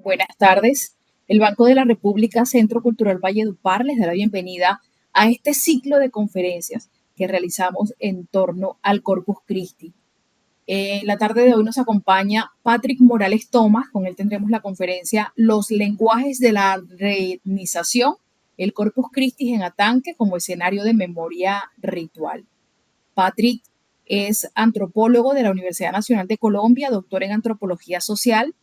Buenas tardes. El Banco de la República Centro Cultural Valledupar les da la bienvenida a este ciclo de conferencias que realizamos en torno al Corpus Christi. La tarde de hoy nos acompaña Patrick Morales Tomás, con él tendremos la conferencia Los lenguajes de la reetnización, el Corpus Christi en Atanque como escenario de memoria ritual. Patrick es antropólogo de la Universidad Nacional de Colombia, doctor en antropología social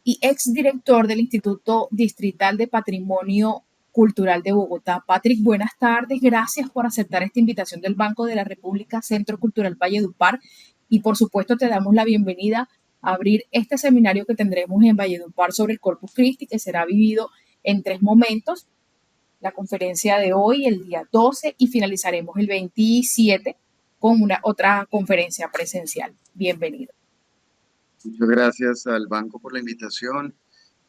y exdirector del Instituto Distrital de Patrimonio Cultural de Bogotá. Patrick, buenas tardes. Gracias por aceptar esta invitación del Banco de la República Centro Cultural Valledupar. Y por supuesto te damos la bienvenida a abrir este seminario que tendremos en Valledupar sobre el Corpus Christi, que será vivido en 3 momentos. La conferencia de hoy, el día 12, y finalizaremos el 27 con una otra conferencia presencial. Bienvenido. Muchas gracias al banco por la invitación,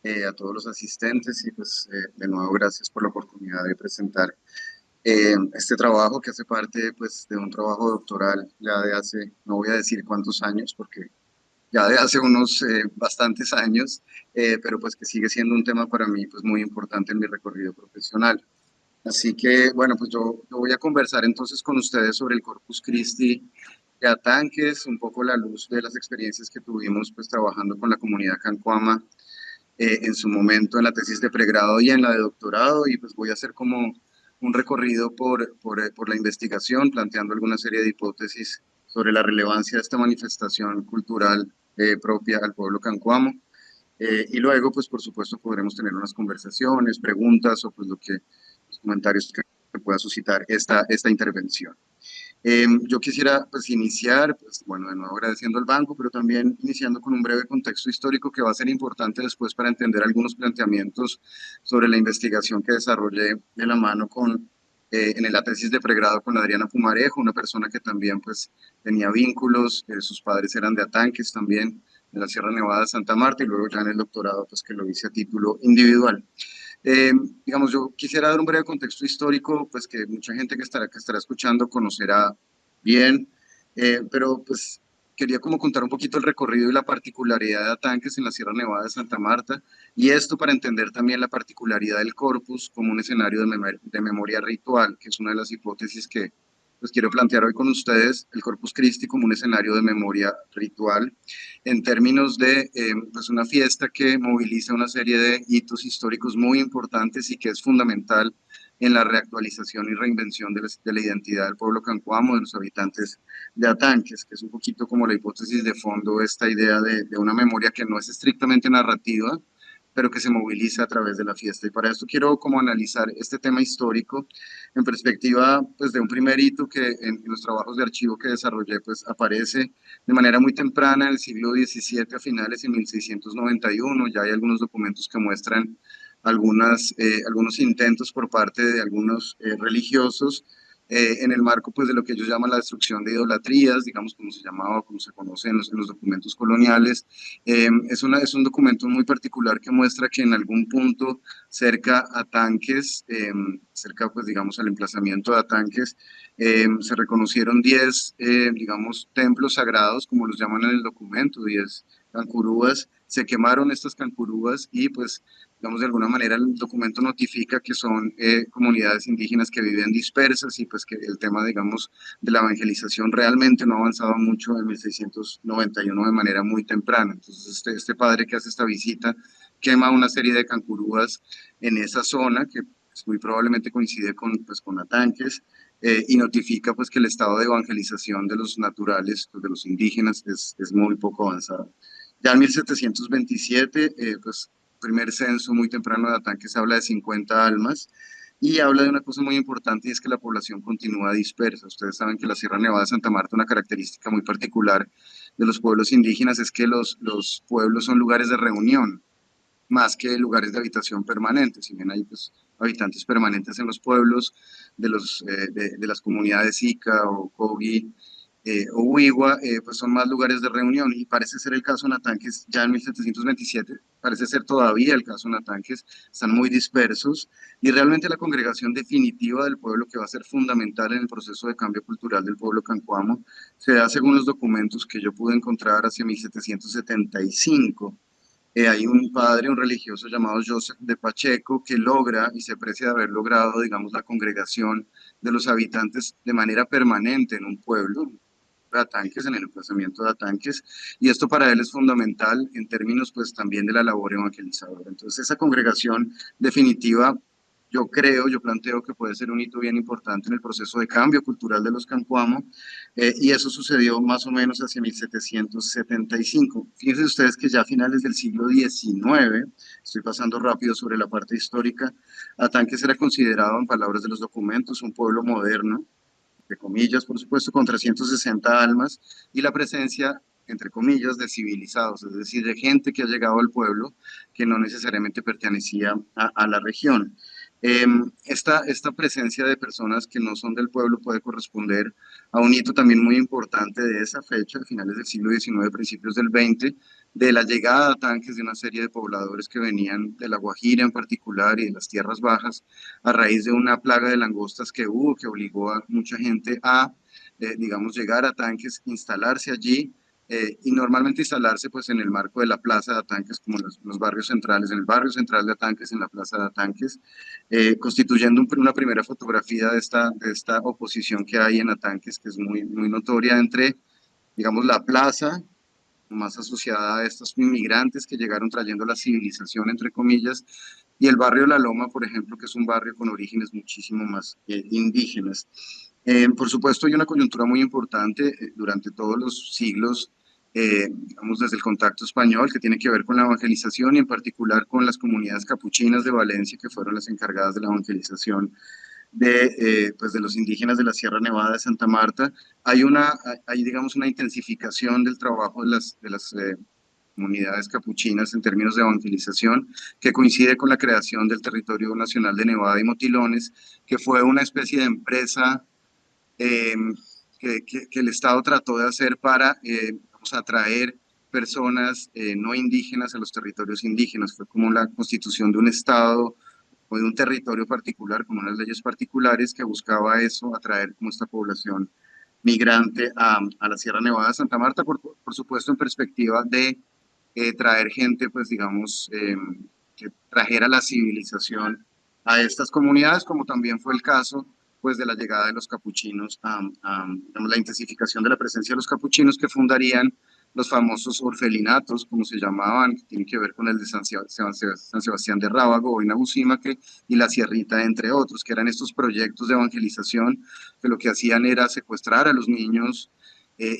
a todos los asistentes y pues de nuevo gracias por la oportunidad de presentar este trabajo que hace parte pues de un trabajo doctoral ya de hace, no voy a decir cuántos años porque ya de hace unos bastantes años, pero pues que sigue siendo un tema para mí pues muy importante en mi recorrido profesional. Así que bueno, pues yo voy a conversar entonces con ustedes sobre el Corpus Christi de Atanques, un poco la luz de las experiencias que tuvimos pues trabajando con la comunidad Cancuama en su momento en la tesis de pregrado y en la de doctorado, y pues voy a hacer como un recorrido por la investigación, planteando alguna serie de hipótesis sobre la relevancia de esta manifestación cultural propia al pueblo cancuamo. Y luego, pues por supuesto, podremos tener unas conversaciones, preguntas o pues los comentarios que pueda suscitar esta intervención. Yo quisiera pues iniciar, pues bueno, de nuevo agradeciendo al banco, pero también iniciando con un breve contexto histórico que va a ser importante después para entender algunos planteamientos sobre la investigación que desarrollé de la mano en la tesis de pregrado con Adriana Pumarejo, una persona que también pues tenía vínculos, sus padres eran de Atanques también, de la Sierra Nevada de Santa Marta, y luego ya en el doctorado pues que lo hice a título individual. Eh, digamos, yo quisiera dar un breve contexto histórico, pues que mucha gente que estará escuchando conocerá bien, pero pues quería como contar un poquito el recorrido y la particularidad de Atanques en la Sierra Nevada de Santa Marta, y esto para entender también la particularidad del corpus como un escenario de memoria ritual, que es una de las hipótesis que pues quiero plantear hoy con ustedes, el Corpus Christi como un escenario de memoria ritual en términos de pues una fiesta que moviliza una serie de hitos históricos muy importantes y que es fundamental en la reactualización y reinvención de la identidad del pueblo cancuamo, de los habitantes de Atanques, que es un poquito como la hipótesis de fondo, esta idea de una memoria que no es estrictamente narrativa, pero que se moviliza a través de la fiesta. Y para esto quiero como analizar este tema histórico en perspectiva pues de un primer hito que en los trabajos de archivo que desarrollé pues aparece de manera muy temprana en el siglo XVII, a finales de 1691. Ya hay algunos documentos que muestran algunos intentos por parte de algunos religiosos en el marco pues, de lo que ellos llaman la destrucción de idolatrías, digamos como se llamaba, como se conoce en los documentos coloniales. Es un documento muy particular que muestra que en algún punto cerca a Tanques, cerca pues digamos al emplazamiento de Atanques, se reconocieron 10, digamos, templos sagrados, como los llaman en el documento, 10 cancurúas. Se quemaron estas cancurúas y pues digamos, de alguna manera el documento notifica que son comunidades indígenas que viven dispersas y pues que el tema, digamos, de la evangelización realmente no ha avanzado mucho en 1691 de manera muy temprana. Entonces, este padre que hace esta visita quema una serie de cancurúas en esa zona que pues, muy probablemente coincide con Atanques, y notifica pues que el estado de evangelización de los naturales, pues, de los indígenas, es muy poco avanzado. Ya en 1727, pues primer censo muy temprano de Atanques habla de 50 almas y habla de una cosa muy importante, y es que la población continúa dispersa. Ustedes saben que la Sierra Nevada de Santa Marta, una característica muy particular de los pueblos indígenas es que los pueblos son lugares de reunión más que lugares de habitación permanentes. Si bien hay pues, habitantes permanentes en los pueblos de las comunidades Ica o Kogi o Huigua, pues son más lugares de reunión, y parece ser el caso en Atanques ya en 1727, parece ser todavía el caso en Atanques, están muy dispersos, y realmente la congregación definitiva del pueblo que va a ser fundamental en el proceso de cambio cultural del pueblo cancuamo se da según los documentos que yo pude encontrar hacia 1775. Hay un padre, un religioso llamado Joseph de Pacheco, que logra y se aprecia de haber logrado, digamos, la congregación de los habitantes de manera permanente en un pueblo, de Atanques, en el emplazamiento de Atanques, y esto para él es fundamental en términos, pues, también de la labor evangelizadora. Entonces, esa congregación definitiva, yo creo, yo planteo que puede ser un hito bien importante en el proceso de cambio cultural de los Cancuamo, y eso sucedió más o menos hacia 1775. Fíjense ustedes que ya a finales del siglo XIX, estoy pasando rápido sobre la parte histórica, Atanques era considerado, en palabras de los documentos, un pueblo moderno, entre comillas, por supuesto, con 360 almas, y la presencia, entre comillas, de civilizados, es decir, de gente que ha llegado al pueblo que no necesariamente pertenecía a la región. Esta presencia de personas que no son del pueblo puede corresponder a un hito también muy importante de esa fecha, a finales del siglo XIX, principios del XX, de la llegada a tanques de una serie de pobladores que venían de La Guajira en particular y de las tierras bajas, a raíz de una plaga de langostas que hubo, que obligó a mucha gente a, digamos, llegar a tanques, instalarse allí, y normalmente instalarse pues en el marco de la plaza de Atanques, como los barrios centrales, en el barrio central de Atanques, en la plaza de Atanques, constituyendo una primera fotografía de esta oposición que hay en Atanques, que es muy, muy notoria entre, digamos, la plaza, más asociada a estos inmigrantes que llegaron trayendo la civilización, entre comillas, y el barrio La Loma, por ejemplo, que es un barrio con orígenes muchísimo más indígenas. Por supuesto, hay una coyuntura muy importante durante todos los siglos, digamos, desde el contacto español, que tiene que ver con la evangelización y en particular con las comunidades capuchinas de Valencia, que fueron las encargadas de la evangelización pues de los indígenas de la Sierra Nevada de Santa Marta. Hay digamos, una intensificación del trabajo de las comunidades capuchinas en términos de evangelización, que coincide con la creación del Territorio Nacional de Nevada y Motilones, que fue una especie de empresa eh, que el Estado trató de hacer para vamos a atraer personas no indígenas a los territorios indígenas. Fue como la constitución de un Estado o de un territorio particular, con unas leyes particulares que buscaba eso, atraer como esta población migrante a la Sierra Nevada de Santa Marta, por supuesto en perspectiva de traer gente, pues digamos, que trajera la civilización a estas comunidades, como también fue el caso, pues, de la llegada de los capuchinos, digamos, la intensificación de la presencia de los capuchinos que fundarían los famosos orfelinatos, como se llamaban, que tienen que ver con el de San Sebastián de Rábago o Inabusimaque y la Sierrita, entre otros, que eran estos proyectos de evangelización que lo que hacían era secuestrar a los niños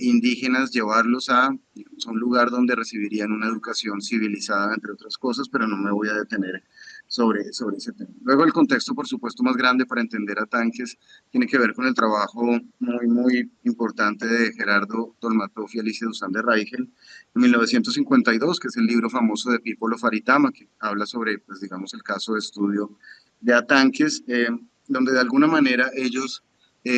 indígenas, llevarlos a, digamos, a un lugar donde recibirían una educación civilizada, entre otras cosas, pero no me voy a detener sobre ese tema. Luego el contexto, por supuesto, más grande para entender a Tanques tiene que ver con el trabajo muy, muy importante de Gerardo Dolmatov y Alicia Duzán de Raigel en 1952, que es el libro famoso de Pipolo Faritama, que habla sobre, pues, digamos, el caso de estudio de Atanques, donde de alguna manera ellos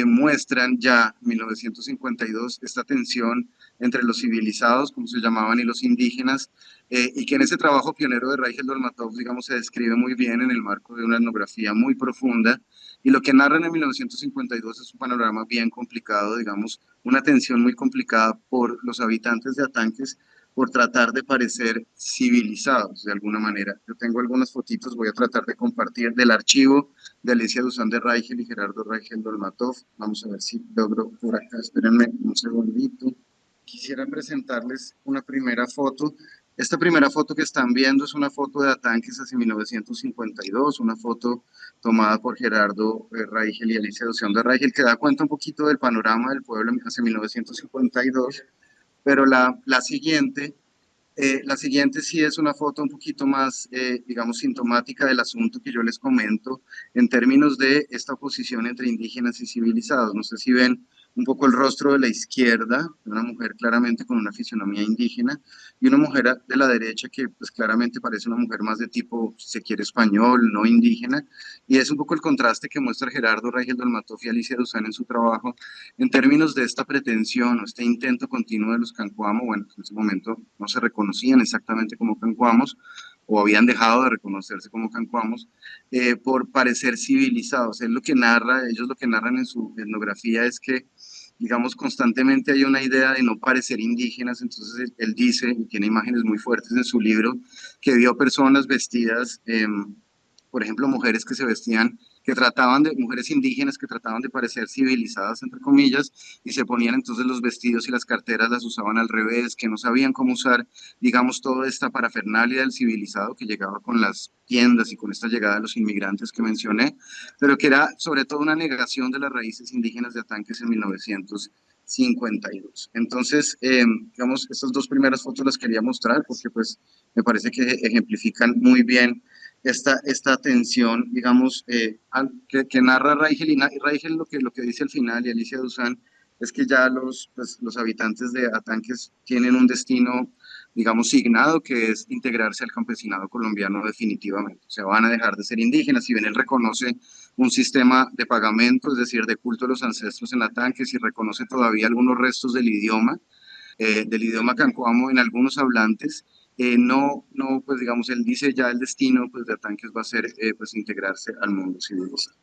muestran ya en 1952 esta tensión entre los civilizados, como se llamaban, y los indígenas, y que en ese trabajo pionero de Raigel Dolmatov, digamos, se describe muy bien en el marco de una etnografía muy profunda, y lo que narran en 1952 es un panorama bien complicado, digamos, una tensión muy complicada por los habitantes de Atanques por tratar de parecer civilizados de alguna manera. Yo tengo algunas fotitos, voy a tratar de compartir del archivo de Alicia Duzán de Raigel y Gerardo Raigel Dolmatov. Vamos a ver si logro por acá, espérenme un segundito. Quisiera presentarles una primera foto. Esta primera foto que están viendo es una foto de Atanques hacia 1952, una foto tomada por Gerardo Raigel y Alicia Duzán de Raigel, que da cuenta un poquito del panorama del pueblo hacia 1952, pero la siguiente sí es una foto un poquito más, digamos, sintomática del asunto que yo les comento en términos de esta oposición entre indígenas y civilizados. No sé si ven un poco el rostro de la izquierda, de una mujer claramente con una fisionomía indígena, y una mujer de la derecha que pues claramente parece una mujer más de tipo, si se quiere, español, no indígena, y es un poco el contraste que muestra Gerardo Rangel Dolmatov y Alicia Duzán en su trabajo en términos de esta pretensión o este intento continuo de los cancuamos. Bueno, en ese momento no se reconocían exactamente como cancuamos o habían dejado de reconocerse como cancuamos, por parecer civilizados. Él lo que narra, ellos lo que narran en su etnografía es que digamos, constantemente hay una idea de no parecer indígenas, entonces él dice, y tiene imágenes muy fuertes en su libro, que vio personas vestidas, por ejemplo, mujeres que se vestían, que trataban de, mujeres indígenas que trataban de parecer civilizadas, entre comillas, y se ponían entonces los vestidos y las carteras las usaban al revés, que no sabían cómo usar, digamos, toda esta parafernalia del civilizado que llegaba con las tiendas y con esta llegada de los inmigrantes que mencioné, pero que era sobre todo una negación de las raíces indígenas de Atanques en 1952. Entonces, digamos, estas dos primeras fotos las quería mostrar porque pues me parece que ejemplifican muy bien esta tensión, digamos, que narra Raigel, y Raigel lo que dice al final, y Alicia Duzán, es que ya pues, los habitantes de Atanques tienen un destino, digamos, signado, que es integrarse al campesinado colombiano definitivamente. O sea, van a dejar de ser indígenas. Si bien él reconoce un sistema de pagamento, es decir, de culto a los ancestros en Atanques, y reconoce todavía algunos restos del idioma cancoamo en algunos hablantes, no, pues digamos, él dice ya el destino pues, de Atanques va a ser pues integrarse al mundo civilizado.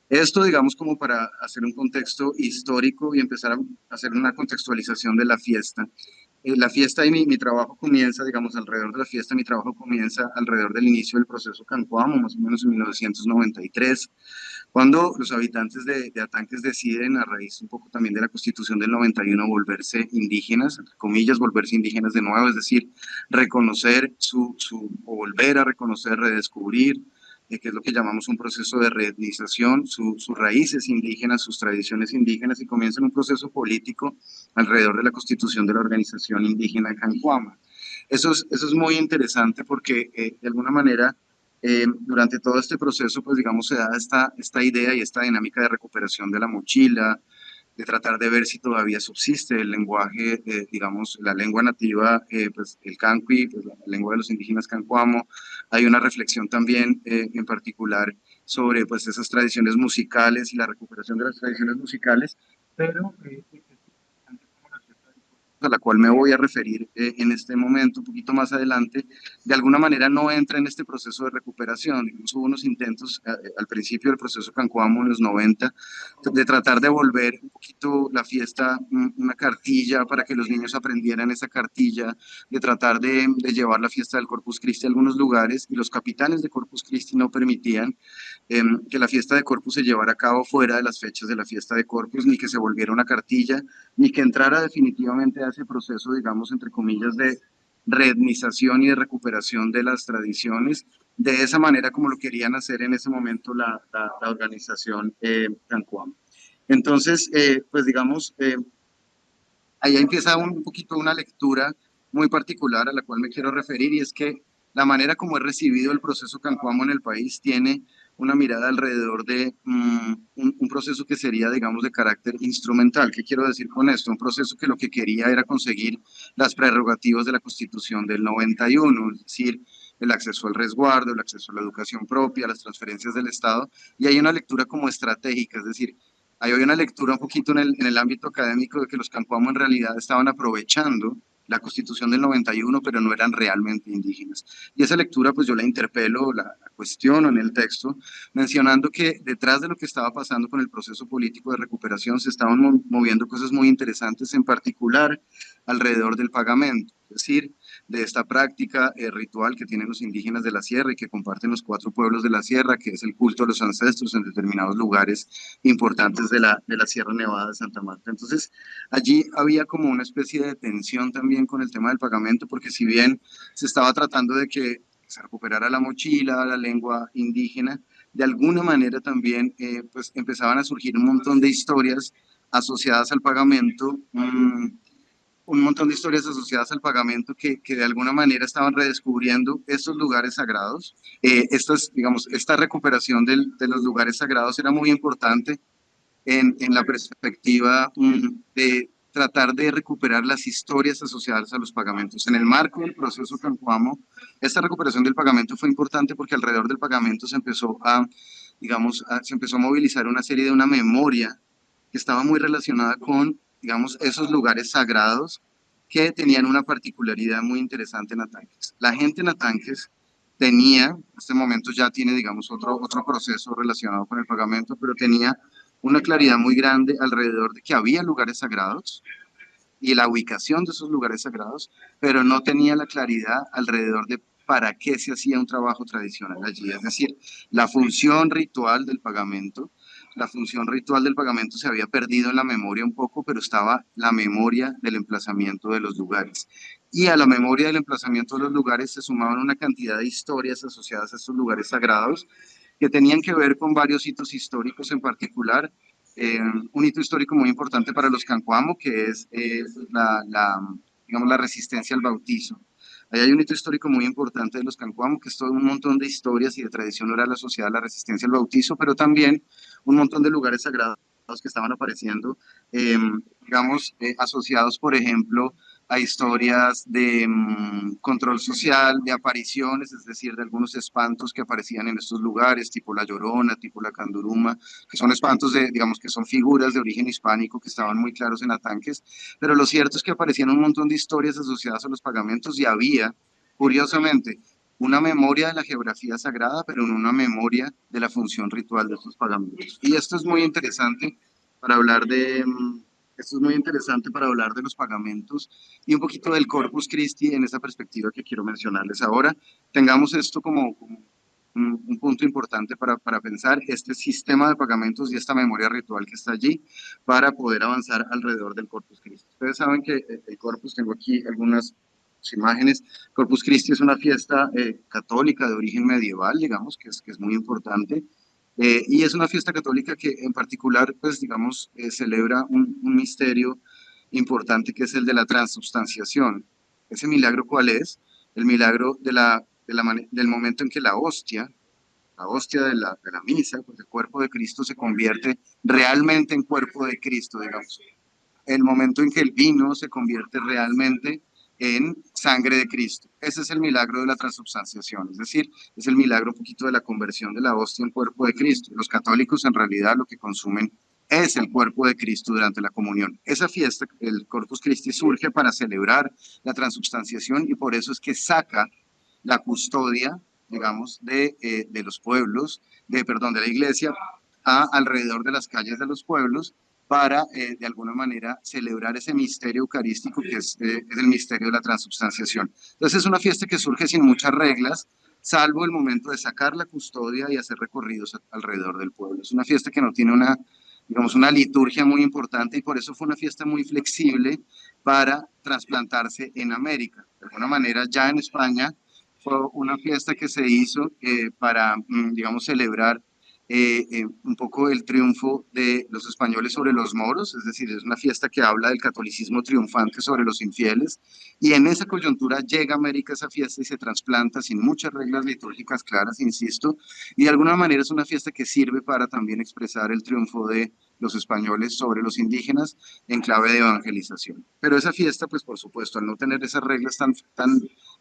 Esto, digamos, como para hacer un contexto histórico y empezar a hacer una contextualización de la fiesta. La fiesta y mi trabajo comienza, digamos, alrededor de la fiesta, mi trabajo comienza alrededor del inicio del proceso Cancoamo, más o menos en 1993, cuando los habitantes de Atanques deciden, a raíz un poco también de la Constitución del 91, volverse indígenas, entre comillas, volverse indígenas de nuevo, es decir, reconocer o volver a reconocer, redescubrir, que es lo que llamamos un proceso de reetnización, sus raíces indígenas, sus tradiciones indígenas, y comienzan un proceso político alrededor de la constitución de la organización indígena Cancuama. Eso es muy interesante porque de alguna manera durante todo este proceso, pues digamos, se da esta idea y esta dinámica de recuperación de la mochila, de tratar de ver si todavía subsiste el lenguaje, digamos, la lengua nativa, pues el canqui, pues, la lengua de los indígenas cancuamo. Hay una reflexión también en particular sobre pues esas tradiciones musicales y la recuperación de las tradiciones musicales, pero a la cual me voy a referir en este momento, un poquito más adelante, de alguna manera no entra en este proceso de recuperación. Digamos, hubo unos intentos al principio del proceso Cancoamo en los 90 de tratar de volver un poquito la fiesta, una cartilla para que los niños aprendieran esa cartilla, de tratar de llevar la fiesta del Corpus Christi a algunos lugares, y los capitanes de Corpus Christi no permitían que la fiesta de Corpus se llevara a cabo fuera de las fechas de la fiesta de Corpus, ni que se volviera una cartilla, ni que entrara definitivamente a ese proceso, digamos, entre comillas, de reetnización y de recuperación de las tradiciones, de esa manera como lo querían hacer en ese momento la organización Cancuam. Entonces, pues digamos, ahí empieza un poquito una lectura muy particular a la cual me quiero referir, y es que la manera como es recibido el proceso Cancuamo en el país tiene una mirada alrededor de un proceso que sería, digamos, de carácter instrumental. ¿Qué quiero decir con esto? Un proceso que lo que quería era conseguir las prerrogativas de la Constitución del 91, es decir, el acceso al resguardo, el acceso a la educación propia, las transferencias del Estado, y hay una lectura como estratégica, es decir, hay hoy una lectura un poquito en el ámbito académico de que los Campoamo en realidad estaban aprovechando la Constitución del 91, pero no eran realmente indígenas. Y esa lectura, pues yo la interpelo, la cuestiono en el texto, mencionando que detrás de lo que estaba pasando con el proceso político de recuperación se estaban moviendo cosas muy interesantes, en particular alrededor del pagamento, es decir, de esta práctica ritual que tienen los indígenas de la sierra y que comparten los cuatro pueblos de la sierra, que es el culto a los ancestros en determinados lugares importantes de la Sierra Nevada de Santa Marta. Entonces, allí había como una especie de tensión también con el tema del pagamento, porque si bien se estaba tratando de que se recuperara la mochila, la lengua indígena, de alguna manera también pues empezaban a surgir un montón de historias asociadas al pagamento, un montón de historias asociadas al pagamento que de alguna manera estaban redescubriendo estos lugares sagrados. Digamos, esta recuperación de los lugares sagrados era muy importante en la perspectiva de tratar de recuperar las historias asociadas a los pagamentos. En el marco del proceso Cancuamo, esta recuperación del pagamento fue importante porque alrededor del pagamento se empezó digamos, se empezó a movilizar una serie de una memoria que estaba muy relacionada con, digamos, esos lugares sagrados que tenían una particularidad muy interesante en Atanques. La gente en Atanques tenía, en este momento ya tiene, digamos, otro proceso relacionado con el pagamento, pero tenía una claridad muy grande alrededor de que había lugares sagrados y la ubicación de esos lugares sagrados, pero no tenía la claridad alrededor de para qué se hacía un trabajo tradicional allí. Es decir, la función ritual del pagamento, la función ritual del pagamento se había perdido en la memoria un poco, pero estaba la memoria del emplazamiento de los lugares. Y a la memoria del emplazamiento de los lugares se sumaban una cantidad de historias asociadas a estos lugares sagrados que tenían que ver con varios hitos históricos en particular. Un hito histórico muy importante para los cancuamo, que es digamos, la resistencia al bautizo. Ahí hay un hito histórico muy importante de los cancuamo, que es todo un montón de historias y de tradición oral asociada a la resistencia al bautizo, pero también un montón de lugares sagrados que estaban apareciendo, digamos, asociados, por ejemplo, a historias de control social, de apariciones, es decir, de algunos espantos que aparecían en estos lugares, tipo la Llorona, tipo la Canduruma, que son espantos de, digamos, que son figuras de origen hispánico que estaban muy claros en Atanques, pero lo cierto es que aparecían un montón de historias asociadas a los pagamentos y había, curiosamente, una memoria de la geografía sagrada, pero en una memoria de la función ritual de estos pagamentos. Y esto es muy interesante para hablar de, esto es muy interesante para hablar de los pagamentos y un poquito del Corpus Christi en esa perspectiva que quiero mencionarles ahora. Tengamos esto como un punto importante para pensar este sistema de pagamentos y esta memoria ritual que está allí para poder avanzar alrededor del Corpus Christi. Ustedes saben que el Corpus, tengo aquí algunas imágenes. Corpus Christi es una fiesta católica de origen medieval, digamos, que es muy importante. Y es una fiesta católica que en particular, pues, digamos, celebra un misterio importante que es el de la transubstanciación. ¿Ese milagro cuál es? El milagro del momento en que la hostia de la misa, pues el cuerpo de Cristo se convierte realmente en cuerpo de Cristo, digamos. El momento en que el vino se convierte realmente en sangre de Cristo. Ese es el milagro de la transubstanciación, es decir, es el milagro un poquito de la conversión de la hostia en cuerpo de Cristo. Los católicos en realidad lo que consumen es el cuerpo de Cristo durante la comunión. Esa fiesta, el Corpus Christi, surge para celebrar la transubstanciación y por eso es que saca la custodia, digamos, de los pueblos, perdón, de la iglesia, alrededor de las calles de los pueblos para, de alguna manera, celebrar ese misterio eucarístico que es el misterio de la transubstanciación. Entonces es una fiesta que surge sin muchas reglas, salvo el momento de sacar la custodia y hacer recorridos alrededor del pueblo. Es una fiesta que no tiene una, digamos, una liturgia muy importante y por eso fue una fiesta muy flexible para trasplantarse en América. De alguna manera, ya en España fue una fiesta que se hizo para, digamos, celebrar un poco el triunfo de los españoles sobre los moros, es decir, es una fiesta que habla del catolicismo triunfante sobre los infieles, y en esa coyuntura llega a América esa fiesta y se trasplanta sin muchas reglas litúrgicas claras, insisto, y de alguna manera es una fiesta que sirve para también expresar el triunfo de los españoles sobre los indígenas en clave de evangelización. Pero esa fiesta, pues por supuesto, al no tener esas reglas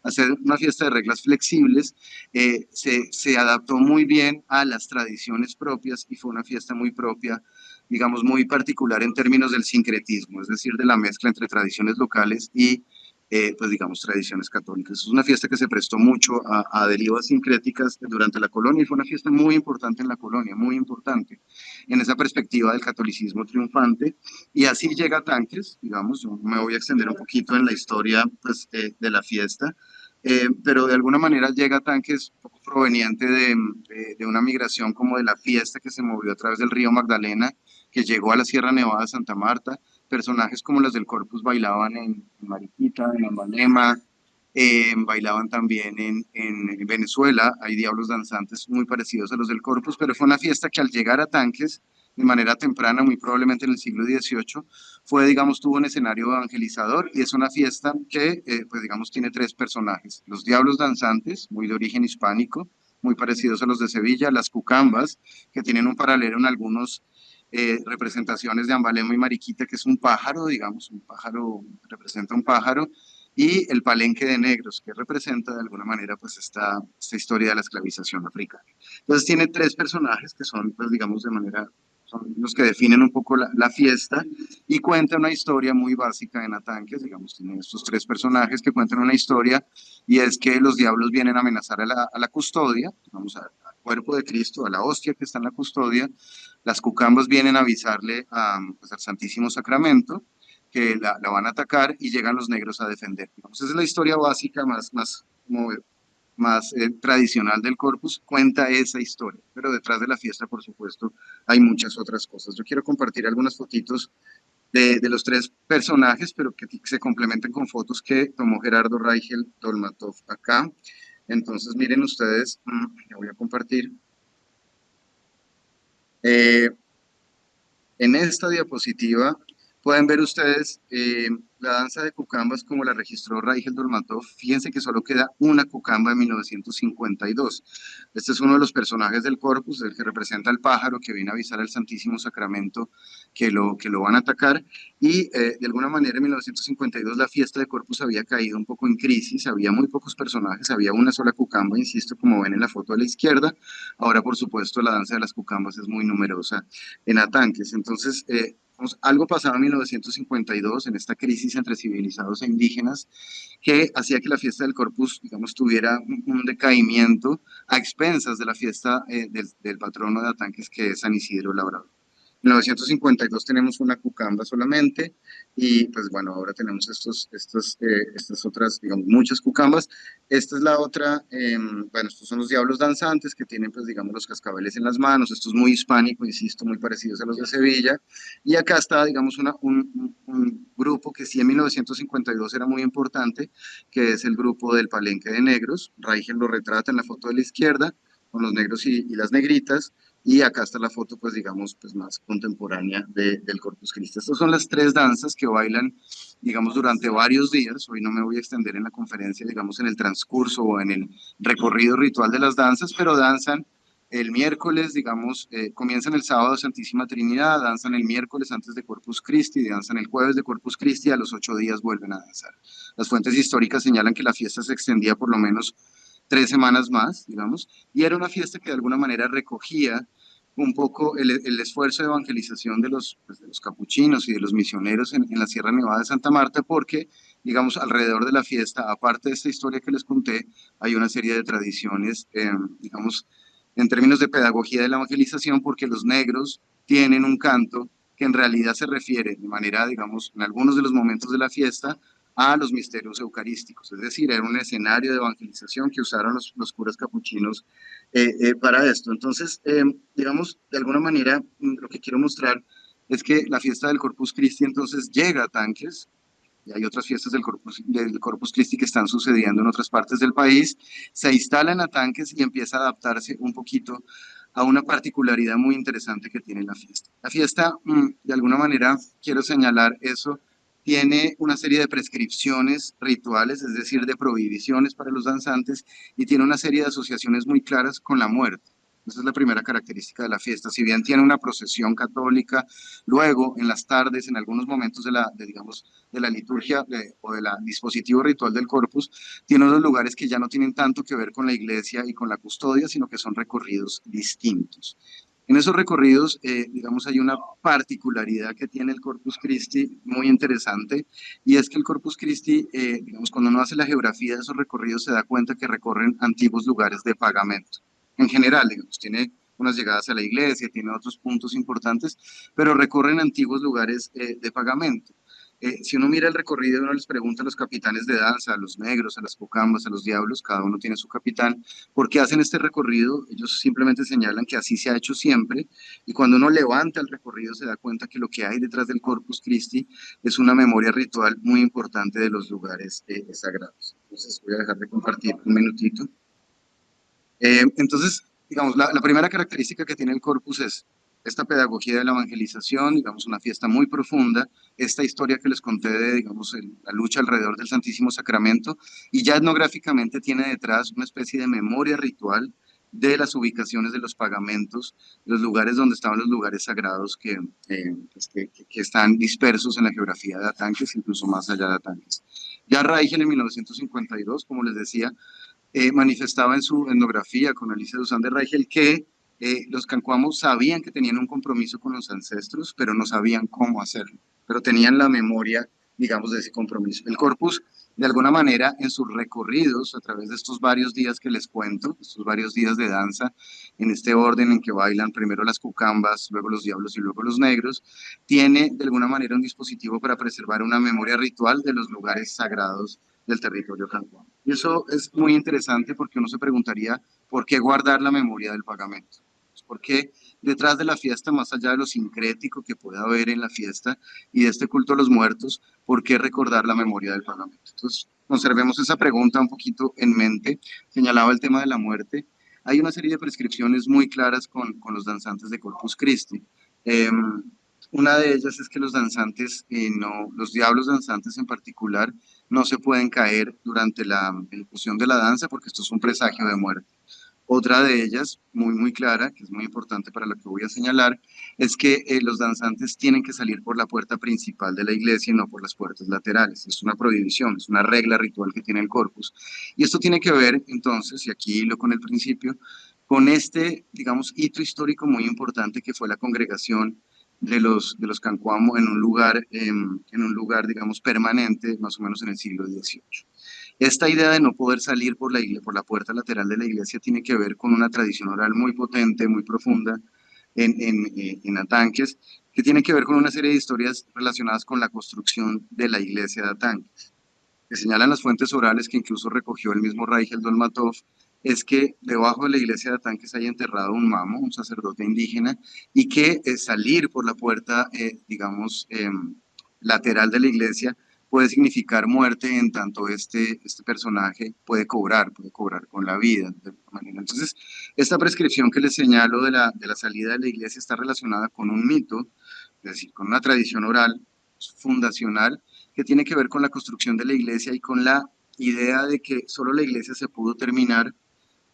hacer una fiesta de reglas flexibles, se adaptó muy bien a las tradiciones propias y fue una fiesta muy propia, digamos, muy particular en términos del sincretismo, es decir, de la mezcla entre tradiciones locales y, pues digamos, tradiciones católicas. Es una fiesta que se prestó mucho a derivas sincréticas durante la colonia y fue una fiesta muy importante en la colonia, muy importante en esa perspectiva del catolicismo triunfante. Y así llega a Tanques, digamos, yo me voy a extender un poquito en la historia pues, de la fiesta, pero de alguna manera llega a Tanques proveniente de una migración como de la fiesta que se movió a través del río Magdalena, que llegó a la Sierra Nevada de Santa Marta. Personajes como los del Corpus bailaban en Mariquita, en Ambalema, bailaban también en Venezuela. Hay diablos danzantes muy parecidos a los del Corpus, pero fue una fiesta que al llegar a Tanques, de manera temprana, muy probablemente en el siglo XVIII, fue, digamos, tuvo un escenario evangelizador y es una fiesta que, pues, digamos, tiene tres personajes. Los diablos danzantes, muy de origen hispánico, muy parecidos a los de Sevilla, las cucambas, que tienen un paralelo en algunos representaciones de Ambalemo y Mariquita, que es un pájaro, digamos, un pájaro, representa un pájaro, y el palenque de negros, que representa de alguna manera pues esta historia de la esclavización africana. Entonces tiene tres personajes que son, pues digamos, de manera, son los que definen un poco la fiesta y cuenta una historia muy básica de Natanques, digamos, tienen estos tres personajes que cuentan una historia, y es que los diablos vienen a amenazar a la custodia, digamos, al cuerpo de Cristo, a la hostia que está en la custodia. Las cucambas vienen a avisarle pues, al Santísimo Sacramento que la van a atacar, y llegan los negros a defender. Digamos, esa es la historia básica más tradicional del Corpus, cuenta esa historia, pero detrás de la fiesta, por supuesto, hay muchas otras cosas. Yo quiero compartir algunas fotitos de los tres personajes, pero que se complementen con fotos que tomó Gerardo Raigel Dolmatov acá. Entonces, miren ustedes, ya voy a compartir. Eh, En esta diapositiva pueden ver ustedes la danza de cucambas como la registró Raigel Dolmatov. Fíjense que solo queda una cucamba de 1952. Este es uno de los personajes del corpus, el que representa al pájaro que viene a avisar al Santísimo Sacramento que lo van a atacar. Y de alguna manera en 1952 la fiesta de corpus había caído un poco en crisis, había muy pocos personajes, había una sola cucamba, insisto, como ven en la foto a la izquierda. Ahora, por supuesto, la danza de las cucambas es muy numerosa en Atanques. Entonces, algo pasaba en 1952, en esta crisis entre civilizados e indígenas, que hacía que la fiesta del Corpus, digamos, tuviera un decaimiento a expensas de la fiesta del patrono de Atanques, que es San Isidro Labrador. En 1952 tenemos una cucamba solamente, y pues bueno, ahora tenemos estas otras, digamos, muchas cucambas. Esta es la otra, bueno, estos son los diablos danzantes que tienen, pues digamos, los cascabeles en las manos. Esto es muy hispánico, insisto, muy parecidos a los de Sevilla. Y acá está, digamos, un grupo que sí en 1952 era muy importante, que es el grupo del Palenque de Negros. Raigel lo retrata en la foto de la izquierda, con los negros y las negritas. Y acá está la foto, pues digamos, pues más contemporánea del Corpus Christi. Estas son las tres danzas que bailan, digamos, durante varios días. Hoy no me voy a extender en la conferencia, digamos, en el transcurso o en el recorrido ritual de las danzas, pero danzan el miércoles, digamos, comienzan el sábado Santísima Trinidad, danzan el miércoles antes de Corpus Christi, danzan el jueves de Corpus Christi, a los 8 días vuelven a danzar. Las fuentes históricas señalan que la fiesta se extendía por lo menos 3 semanas más, digamos, y era una fiesta que de alguna manera recogía un poco el esfuerzo de evangelización pues, de los capuchinos y de los misioneros en la Sierra Nevada de Santa Marta, porque, digamos, alrededor de la fiesta, aparte de esta historia que les conté, hay una serie de tradiciones, digamos, en términos de pedagogía de la evangelización, porque los negros tienen un canto que en realidad se refiere de manera, digamos, en algunos de los momentos de la fiesta, a los misterios eucarísticos, es decir, era un escenario de evangelización que usaron los curas capuchinos para esto. Entonces, digamos, de alguna manera, lo que quiero mostrar es que la fiesta del Corpus Christi entonces llega a Tanques, y hay otras fiestas del Corpus Christi que están sucediendo en otras partes del país, se instala en Atanques y empieza a adaptarse un poquito a una particularidad muy interesante que tiene la fiesta. La fiesta, de alguna manera, quiero señalar eso, tiene una serie de prescripciones rituales, es decir, de prohibiciones para los danzantes, y tiene una serie de asociaciones muy claras con la muerte. Esa es la primera característica de la fiesta. Si bien tiene una procesión católica, luego en las tardes, en algunos momentos digamos, de la liturgia o del dispositivo ritual del corpus, tiene unos lugares que ya no tienen tanto que ver con la iglesia y con la custodia, sino que son recorridos distintos. En esos recorridos, digamos, hay una particularidad que tiene el Corpus Christi muy interesante, y es que el Corpus Christi, digamos, cuando uno hace la geografía de esos recorridos, se da cuenta que recorren antiguos lugares de pagamento. En general, digamos, tiene unas llegadas a la iglesia, tiene otros puntos importantes, pero recorren antiguos lugares de pagamento. Si uno mira el recorrido, uno les pregunta a los capitanes de danza, a los negros, a las cucambas, a los diablos, cada uno tiene su capitán, ¿por qué hacen este recorrido? Ellos simplemente señalan que así se ha hecho siempre, y cuando uno levanta el recorrido se da cuenta que lo que hay detrás del Corpus Christi es una memoria ritual muy importante de los lugares sagrados. Entonces voy a dejar de compartir un minutito. Entonces, digamos, la primera característica que tiene el corpus es esta pedagogía de la evangelización, digamos, una fiesta muy profunda, esta historia que les conté de, digamos, la lucha alrededor del Santísimo Sacramento, y ya etnográficamente tiene detrás una especie de memoria ritual de las ubicaciones de los pagamentos, los lugares donde estaban los lugares sagrados pues, que están dispersos en la geografía de Atanques, incluso más allá de Atanques. Ya Raigel en 1952, como les decía, manifestaba en su etnografía con Alicia Duzán de Raigel que los cancuamos sabían que tenían un compromiso con los ancestros, pero no sabían cómo hacerlo. pero tenían la memoria, digamos, de ese compromiso. El corpus, de alguna manera, en sus recorridos, a través de estos varios días que les cuento, estos varios días de danza, en este orden en que bailan primero las cucambas, luego los diablos y luego los negros, tiene de alguna manera un dispositivo para preservar una memoria ritual de los lugares sagrados del territorio cancuano. Y eso es muy interesante porque uno se preguntaría por qué guardar la memoria del pagamento. ¿Por qué detrás de la fiesta, más allá de lo sincrético que pueda haber en la fiesta y de este culto a los muertos, por qué recordar la memoria del pagamento? Entonces, conservemos esa pregunta un poquito en mente. Señalaba el tema de la muerte. Hay una serie de prescripciones muy claras con los danzantes de Corpus Christi. Eh, una de ellas es que los danzantes, no, los diablos danzantes en particular, no se pueden caer durante la ejecución de la danza porque esto es un presagio de muerte. Otra de ellas, muy clara, que es muy importante para lo que voy a señalar, es que los danzantes tienen que salir por la puerta principal de la iglesia y no por las puertas laterales. Es una prohibición, es una regla ritual que tiene el corpus. Y esto tiene que ver, entonces, y aquí lo con el principio, con este, digamos, hito histórico muy importante que fue la congregación de los Cancuamo en un lugar, digamos, permanente, más o menos en el siglo XVIII. Esta idea de no poder salir por la puerta lateral de la iglesia tiene que ver con una tradición oral muy potente, muy profunda en Atanques, que tiene que ver con una serie de historias relacionadas con la construcción de la iglesia de Atanques, que señalan las fuentes orales que incluso recogió el mismo Raigel Dolmatov, es que debajo de la iglesia de Atanques hay enterrado un mamo, un sacerdote indígena, y que salir por la puerta, digamos, lateral de la iglesia puede significar muerte en tanto este personaje puede cobrar con la vida de alguna manera. Entonces, esta prescripción que les señalo de la salida de la iglesia está relacionada con un mito, es decir, con una tradición oral fundacional que tiene que ver con la construcción de la iglesia y con la idea de que solo la iglesia se pudo terminar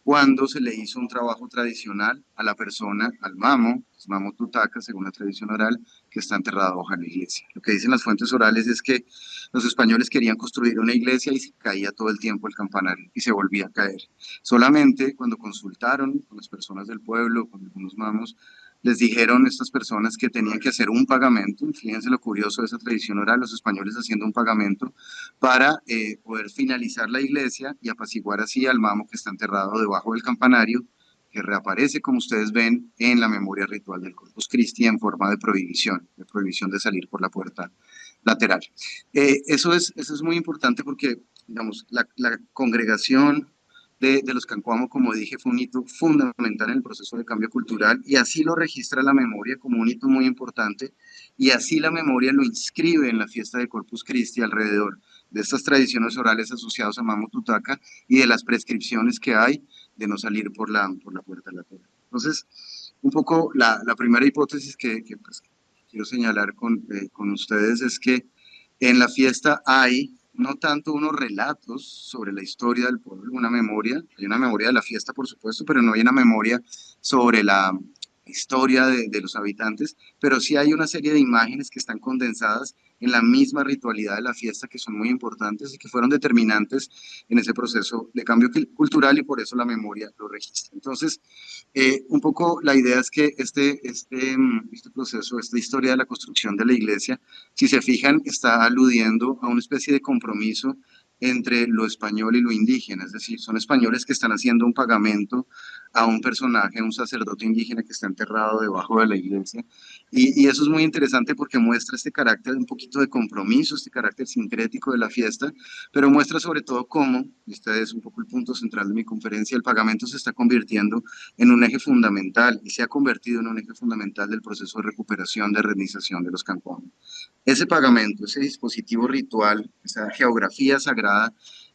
cuando se le hizo un trabajo tradicional a la persona, al mamo, es mamo tutaca, según la tradición oral, que está enterrado bajo la iglesia. Lo que dicen las fuentes orales es que los españoles querían construir una iglesia y se caía todo el tiempo el campanario y se volvía a caer. Solamente cuando consultaron con las personas del pueblo, con algunos mamos, les dijeron estas personas que tenían que hacer un pagamento. Fíjense lo curioso de esa tradición oral, los españoles haciendo un pagamento para poder finalizar la iglesia y apaciguar así al mamo que está enterrado debajo del campanario, que reaparece, como ustedes ven, en la memoria ritual del Corpus Christi en forma de prohibición de salir por la puerta lateral. Eso es muy importante porque, digamos, la congregación de los Cancuamo, como dije, fue un hito fundamental en el proceso de cambio cultural y así lo registra la memoria como un hito muy importante y así la memoria lo inscribe en la fiesta de Corpus Christi alrededor de estas tradiciones orales asociadas a Mamo Tutaca y de las prescripciones que hay de no salir por la puerta lateral. Entonces, un poco la primera hipótesis que, pues, quiero señalar con ustedes es que en la fiesta hay no tanto unos relatos sobre la historia del pueblo, una memoria, hay una memoria de la fiesta, por supuesto, pero no hay una memoria sobre la historia de los habitantes, pero sí hay una serie de imágenes que están condensadas en la misma ritualidad de la fiesta que son muy importantes y que fueron determinantes en ese proceso de cambio cultural y por eso la memoria lo registra. Entonces, un poco la idea es que este proceso, esta historia de la construcción de la iglesia, si se fijan, está aludiendo a una especie de compromiso entre lo español y lo indígena, es decir, son españoles que están haciendo un pagamento a un personaje, a un sacerdote indígena que está enterrado debajo de la iglesia. Y eso es muy interesante porque muestra este carácter un poquito de compromiso, este carácter sincrético de la fiesta, pero muestra sobre todo cómo, y este es un poco el punto central de mi conferencia, el pagamento se está convirtiendo en un eje fundamental y se ha convertido en un eje fundamental del proceso de recuperación, de renización de los Cancuamo. Ese pagamento, ese dispositivo ritual, esa geografía sagrada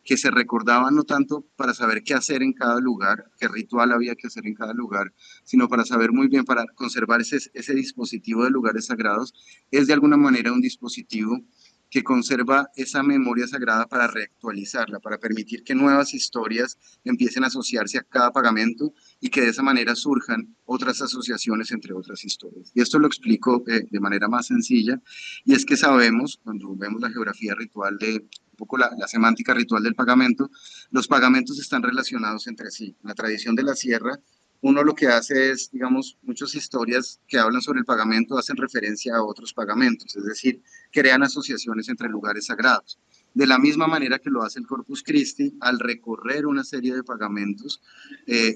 que se recordaba no tanto para saber qué hacer en cada lugar, qué ritual había que hacer en cada lugar, sino para saber muy bien, para conservar ese dispositivo de lugares sagrados, es de alguna manera un dispositivo que conserva esa memoria sagrada para reactualizarla, para permitir que nuevas historias empiecen a asociarse a cada pagamento y que de esa manera surjan otras asociaciones entre otras historias. Y esto lo explico de manera más sencilla, y es que sabemos, cuando vemos la geografía ritual un poco la semántica ritual del pagamento, los pagamentos están relacionados entre sí. En la tradición de la sierra, uno lo que hace es, digamos, muchas historias que hablan sobre el pagamento hacen referencia a otros pagamentos, es decir, crean asociaciones entre lugares sagrados. De la misma manera que lo hace el Corpus Christi al recorrer una serie de pagamentos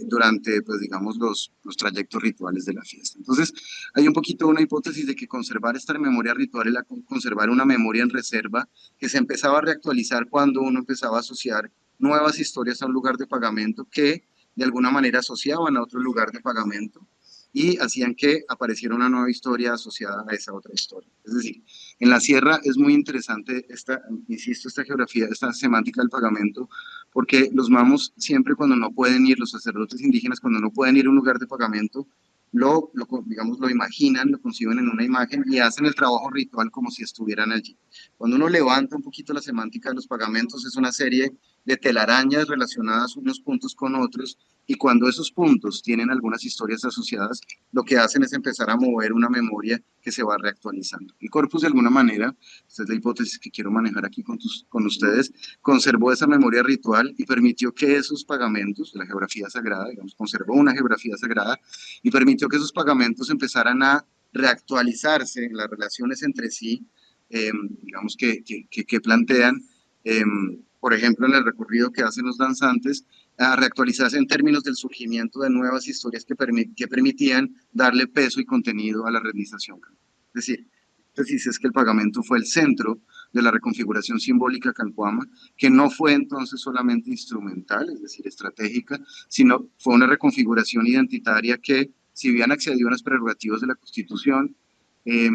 durante, pues digamos, los trayectos rituales de la fiesta. Entonces, hay un poquito una hipótesis de que conservar esta memoria ritual era conservar una memoria en reserva que se empezaba a reactualizar cuando uno empezaba a asociar nuevas historias a un lugar de pagamento que de alguna manera asociaban a otro lugar de pagamento y hacían que apareciera una nueva historia asociada a esa otra historia. Es decir, en la sierra es muy interesante esta, insisto, esta geografía, esta semántica del pagamento, porque los mamos siempre cuando no pueden ir, los sacerdotes indígenas cuando no pueden ir a un lugar de pagamento, digamos, lo imaginan, lo conciben en una imagen y hacen el trabajo ritual como si estuvieran allí. Cuando uno levanta un poquito la semántica de los pagamentos, es una serie de telarañas relacionadas unos puntos con otros y cuando esos puntos tienen algunas historias asociadas, lo que hacen es empezar a mover una memoria que se va reactualizando. El corpus, de alguna manera, esta es la hipótesis que quiero manejar aquí con ustedes, conservó esa memoria ritual y permitió que esos pagamentos de la geografía sagrada, digamos, conservó una geografía sagrada y permitió que esos pagamentos empezaran a reactualizarse en las relaciones entre sí, digamos, que plantean, por ejemplo, en el recorrido que hacen los danzantes, a reactualizarse en términos del surgimiento de nuevas historias que permitían darle peso y contenido a la realización. Es decir, entonces es que el pagamento fue el centro de la reconfiguración simbólica calpuama, que no fue entonces solamente instrumental, es decir, estratégica, sino fue una reconfiguración identitaria que, si bien accedió a unas prerrogativas de la Constitución, eh,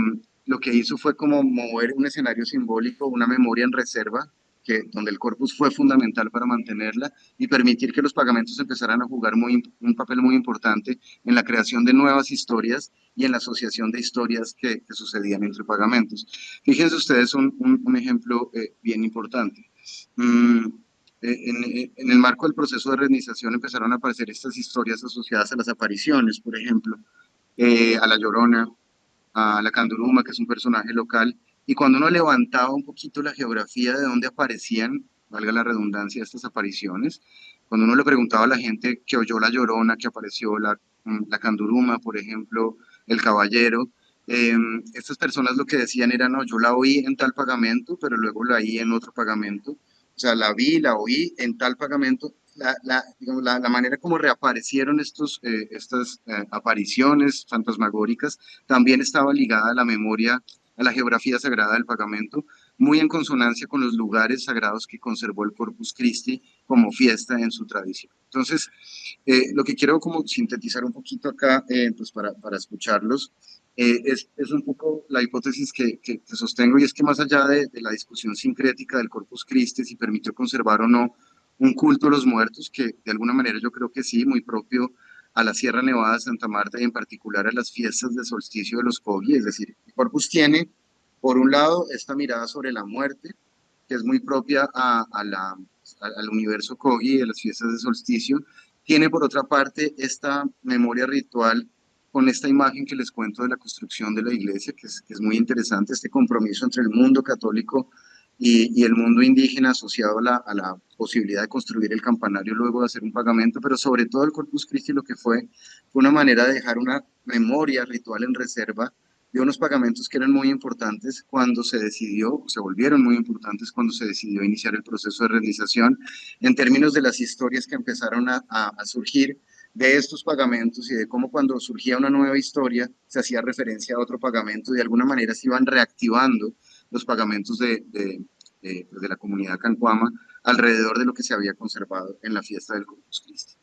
lo que hizo fue como mover un escenario simbólico, una memoria en reserva, donde el corpus fue fundamental para mantenerla y permitir que los pagamentos empezaran a jugar un papel muy importante en la creación de nuevas historias y en la asociación de historias que sucedían entre pagamentos. Fíjense ustedes un ejemplo bien importante. Mm, en el marco del proceso de renderización empezaron a aparecer estas historias asociadas a las apariciones, por ejemplo, a la Llorona, a la Canduruma, que es un personaje local, y cuando uno levantaba un poquito la geografía de dónde aparecían, valga la redundancia, estas apariciones, cuando uno le preguntaba a la gente que oyó la Llorona, que apareció la Canduruma, por ejemplo, el Caballero, eh, estas personas lo que decían era, no, yo la oí en tal pagamento, pero luego la oí en otro pagamento, o sea, la vi, la oí en tal pagamento, digamos, la manera como reaparecieron estas apariciones fantasmagóricas también estaba ligada a la memoria, a la geografía sagrada del pagamento, muy en consonancia con los lugares sagrados que conservó el Corpus Christi como fiesta en su tradición. Entonces, lo que quiero como sintetizar un poquito acá, pues para escucharlos, es un poco la hipótesis que sostengo y es que más allá de la discusión sincrética del Corpus Christi, si permitió conservar o no un culto a los muertos, que de alguna manera yo creo que sí, muy propio a la Sierra Nevada de Santa Marta y en particular a las fiestas de solsticio de los Kogi, es decir, el Corpus tiene, por un lado, esta mirada sobre la muerte, que es muy propia al universo Kogi de las fiestas de solsticio, tiene por otra parte esta memoria ritual con esta imagen que les cuento de la construcción de la iglesia, que es muy interesante, este compromiso entre el mundo católico y el mundo indígena asociado a la posibilidad de construir el campanario luego de hacer un pagamento, pero sobre todo el Corpus Christi lo que fue una manera de dejar una memoria ritual en reserva de unos pagamentos que eran muy importantes cuando se decidió, se volvieron muy importantes cuando se decidió iniciar el proceso de realización en términos de las historias que empezaron a surgir de estos pagamentos y de cómo cuando surgía una nueva historia se hacía referencia a otro pagamento, de alguna manera se iban reactivando los pagamentos de la comunidad cancuama alrededor de lo que se había conservado en la fiesta del Corpus Christi.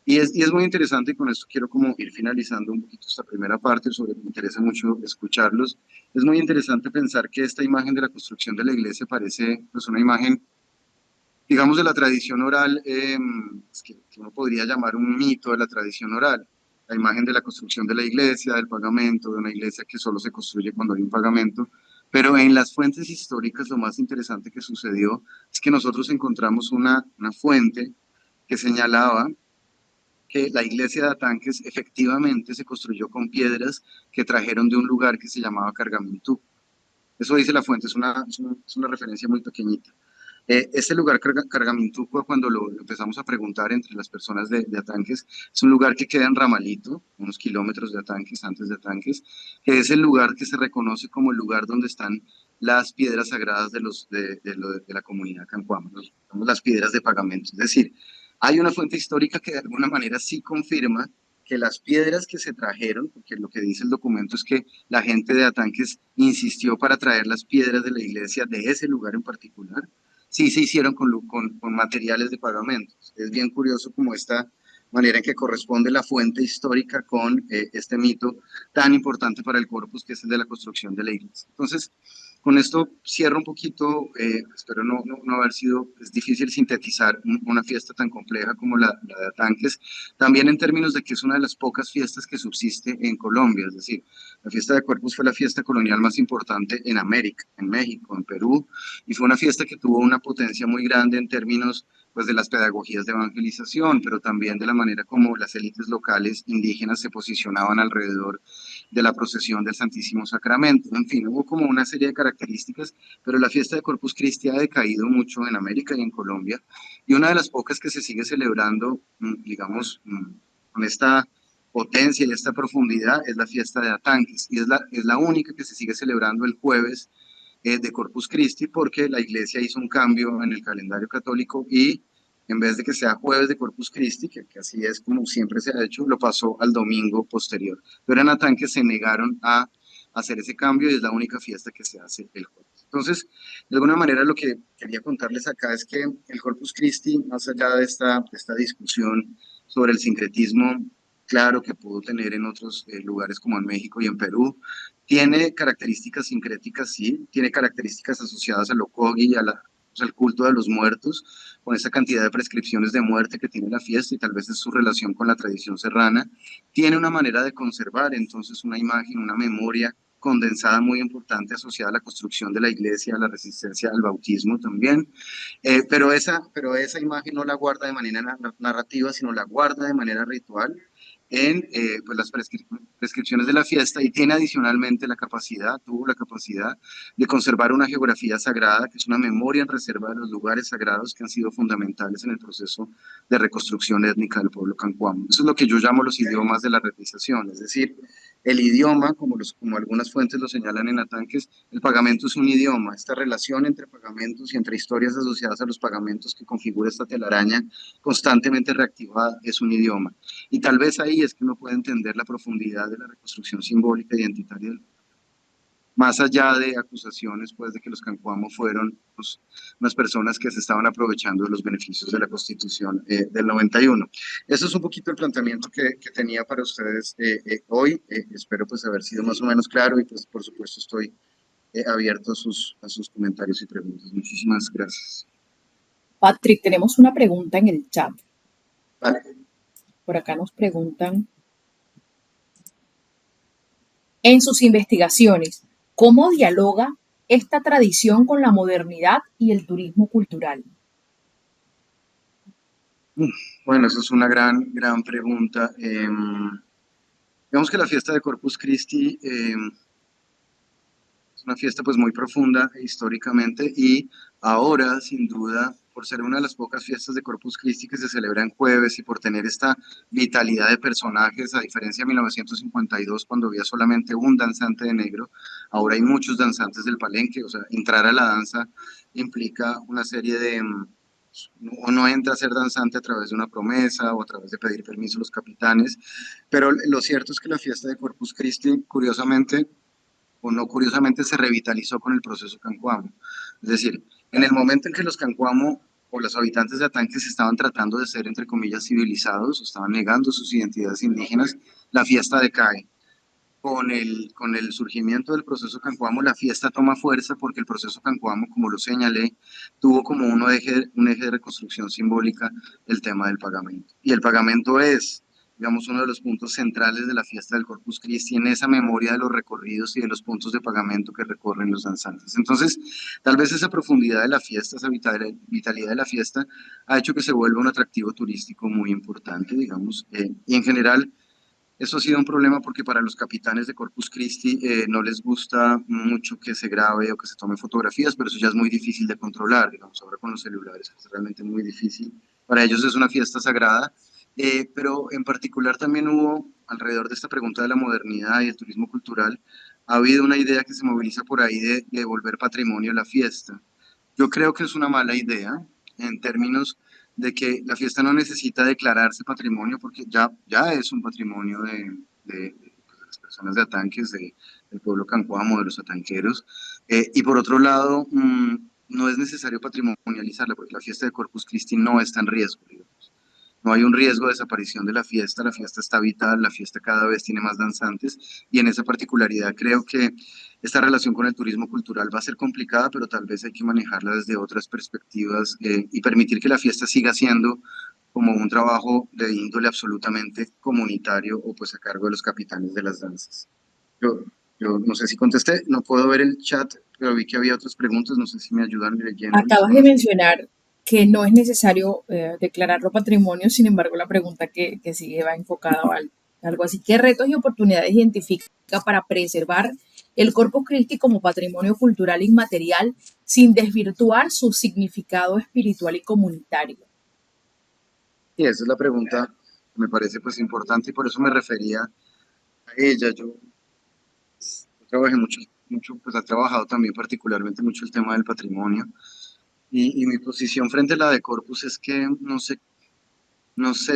Y es muy interesante, y con esto quiero como ir finalizando un poquito esta primera parte, sobre me interesa mucho escucharlos. Es muy interesante pensar que esta imagen de la construcción de la iglesia parece pues una imagen, digamos, de la tradición oral, que uno podría llamar un mito de la tradición oral. La imagen de la construcción de la iglesia, del pagamento, de una iglesia que solo se construye cuando hay un pagamento. Pero en las fuentes históricas lo más interesante que sucedió es que nosotros encontramos una fuente que señalaba que la iglesia de Atanques efectivamente se construyó con piedras que trajeron de un lugar que se llamaba Cargamentú. Eso dice la fuente, es una referencia muy pequeñita. Este lugar Cargamintuco, cuando lo empezamos a preguntar entre las personas de Atanques, es un lugar que queda en Ramalito, unos kilómetros de Atanques, antes de Atanques, que es el lugar que se reconoce como el lugar donde están las piedras sagradas de la comunidad cancuama, las piedras de pagamento. Es decir, hay una fuente histórica que de alguna manera sí confirma que las piedras que se trajeron, porque lo que dice el documento es que la gente de Atanques insistió para traer las piedras de la iglesia de ese lugar en particular, sí se hicieron con materiales de pagamento. Es bien curioso como esta manera en que corresponde la fuente histórica con este mito tan importante para el corpus, que es el de la construcción de la iglesia. Entonces, con esto cierro un poquito, espero no haber sido, es difícil sintetizar una fiesta tan compleja como la de Atanques, también en términos de que es una de las pocas fiestas que subsiste en Colombia, es decir, la fiesta de Corpus fue la fiesta colonial más importante en América, en México, en Perú, y fue una fiesta que tuvo una potencia muy grande en términos pues de las pedagogías de evangelización, pero también de la manera como las élites locales indígenas se posicionaban alrededor de la procesión del Santísimo Sacramento. En fin, hubo como una serie de características, pero la fiesta de Corpus Christi ha decaído mucho en América y en Colombia, y una de las pocas que se sigue celebrando, digamos, con esta potencia y esta profundidad es la fiesta de Atanques, y es la única que se sigue celebrando el jueves de Corpus Christi, porque la iglesia hizo un cambio en el calendario católico y en vez de que sea jueves de Corpus Christi, que así es como siempre se ha hecho, lo pasó al domingo posterior. Pero en Natán que se negaron a hacer ese cambio y es la única fiesta que se hace el jueves. Entonces, de alguna manera lo que quería contarles acá es que el Corpus Christi, más allá de esta discusión sobre el sincretismo claro que pudo tener en otros lugares como en México y en Perú, tiene características sincréticas, sí, tiene características asociadas al Ocogi y al culto de los muertos, con esa cantidad de prescripciones de muerte que tiene la fiesta y tal vez es su relación con la tradición serrana. Tiene una manera de conservar entonces una imagen, una memoria condensada muy importante asociada a la construcción de la iglesia, a la resistencia al bautismo también. Pero esa imagen no la guarda de manera narrativa, sino la guarda de manera ritual en pues las prescripciones de la fiesta y tiene adicionalmente tuvo la capacidad de conservar una geografía sagrada, que es una memoria en reserva de los lugares sagrados que han sido fundamentales en el proceso de reconstrucción étnica del pueblo cancuamo. Eso es lo que yo llamo los idiomas de la realización, es decir, el idioma, como algunas fuentes lo señalan en Atanques, el pagamento es un idioma. Esta relación entre pagamentos y entre historias asociadas a los pagamentos que configura esta telaraña constantemente reactivada es un idioma. Y tal vez ahí es que uno puede entender la profundidad de la reconstrucción simbólica identitaria más allá de acusaciones, pues, de que los cancuamos fueron pues, unas personas que se estaban aprovechando de los beneficios de la Constitución del 91. Eso es un poquito el planteamiento que tenía para ustedes hoy. Espero, pues, haber sido más o menos claro y, pues, por supuesto, estoy abierto a sus comentarios y preguntas. Muchísimas gracias. Patrick, tenemos una pregunta en el chat. Vale. Por acá nos preguntan, en sus investigaciones, ¿cómo dialoga esta tradición con la modernidad y el turismo cultural? Bueno, eso es una gran pregunta. Digamos que la fiesta de Corpus Christi es una fiesta pues muy profunda históricamente y ahora sin duda por ser una de las pocas fiestas de Corpus Christi que se celebra en jueves y por tener esta vitalidad de personajes, a diferencia de 1952 cuando había solamente un danzante de negro, ahora hay muchos danzantes del palenque, o sea, entrar a la danza implica una serie de uno entra a ser danzante a través de una promesa o a través de pedir permiso a los capitanes, pero lo cierto es que la fiesta de Corpus Christi, curiosamente, o no curiosamente, se revitalizó con el proceso Cancuamo. Es decir, en el momento en que los Cancuamo o los habitantes de Atanques estaban tratando de ser, entre comillas, civilizados, o estaban negando sus identidades indígenas, la fiesta decae. Con el surgimiento del proceso Cancuamo, la fiesta toma fuerza porque el proceso Cancuamo, como lo señalé, tuvo como un eje de reconstrucción simbólica el tema del pagamento. Y el pagamento es, digamos, uno de los puntos centrales de la fiesta del Corpus Christi en esa memoria de los recorridos y de los puntos de pagamento que recorren los danzantes. Entonces, tal vez esa profundidad de la fiesta, esa vitalidad de la fiesta, ha hecho que se vuelva un atractivo turístico muy importante, digamos, y en general Eso ha sido un problema porque para los capitanes de Corpus Christi no les gusta mucho que se grabe o que se tome fotografías, pero eso ya es muy difícil de controlar, digamos, ahora con los celulares es realmente muy difícil. Para ellos es una fiesta sagrada, pero en particular también hubo, alrededor de esta pregunta de la modernidad y el turismo cultural, ha habido una idea que se moviliza por ahí de volver patrimonio a la fiesta. Yo creo que es una mala idea en términos de que la fiesta no necesita declararse patrimonio porque ya es un patrimonio de las personas de Atanques, del pueblo cancuamo, de los atanqueros. Y por otro lado, no es necesario patrimonializarla porque la fiesta de Corpus Christi no está en riesgo, digamos. No hay un riesgo de desaparición de la fiesta está vital, la fiesta cada vez tiene más danzantes y en esa particularidad creo que esta relación con el turismo cultural va a ser complicada, pero tal vez hay que manejarla desde otras perspectivas y permitir que la fiesta siga siendo como un trabajo de índole absolutamente comunitario o pues a cargo de los capitanes de las danzas. Yo, yo no sé si contesté, no puedo ver el chat, pero vi que había otras preguntas, no sé si me ayudan leyéndolas Acabas o de no sé. mencionar que no es necesario declararlo patrimonio, sin embargo, la pregunta que sigue va enfocada a algo así. ¿Qué retos y oportunidades identifica para preservar el Corpus Christi como patrimonio cultural inmaterial sin desvirtuar su significado espiritual y comunitario? Y esa es la pregunta que me parece pues importante y por eso me refería a ella. Yo trabajé mucho, pues ha trabajado también particularmente mucho el tema del patrimonio y mi posición frente a la de Corpus es que no sé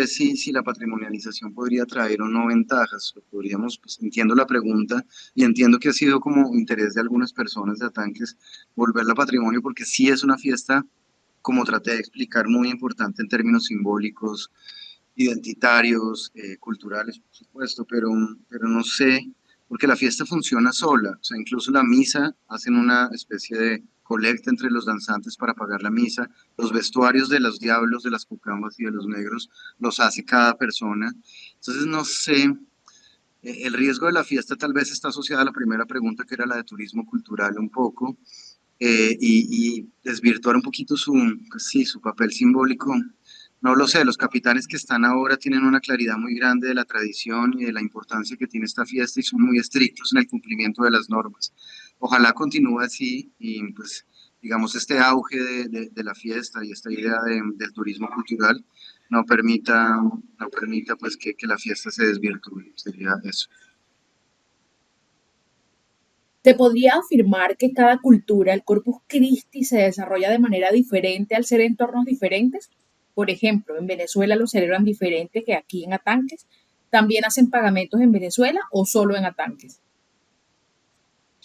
si la patrimonialización podría traer o no ventajas. Lo podríamos, pues entiendo la pregunta y entiendo que ha sido como interés de algunas personas de Atanques volverla patrimonio porque sí es una fiesta, como traté de explicar, muy importante en términos simbólicos identitarios, culturales, por supuesto, pero no sé, porque la fiesta funciona sola, o sea, incluso la misa hacen una especie de colecta entre los danzantes para pagar la misa, los vestuarios de los diablos, de las cucambas y de los negros los hace cada persona, entonces no sé, el riesgo de la fiesta tal vez está asociada a la primera pregunta que era la de turismo cultural un poco, y desvirtuar un poquito pues sí, su papel simbólico. No lo sé, los capitanes que están ahora tienen una claridad muy grande de la tradición y de la importancia que tiene esta fiesta y son muy estrictos en el cumplimiento de las normas. Ojalá continúe así y pues digamos este auge de la fiesta y esta idea del turismo cultural no permita pues que la fiesta se desvirtúe, sería eso. ¿Te podría afirmar que cada cultura, el Corpus Christi, se desarrolla de manera diferente al ser entornos diferentes? Por ejemplo, en Venezuela lo celebran diferente que aquí en Atanques. ¿También hacen pagamentos en Venezuela o solo en Atanques?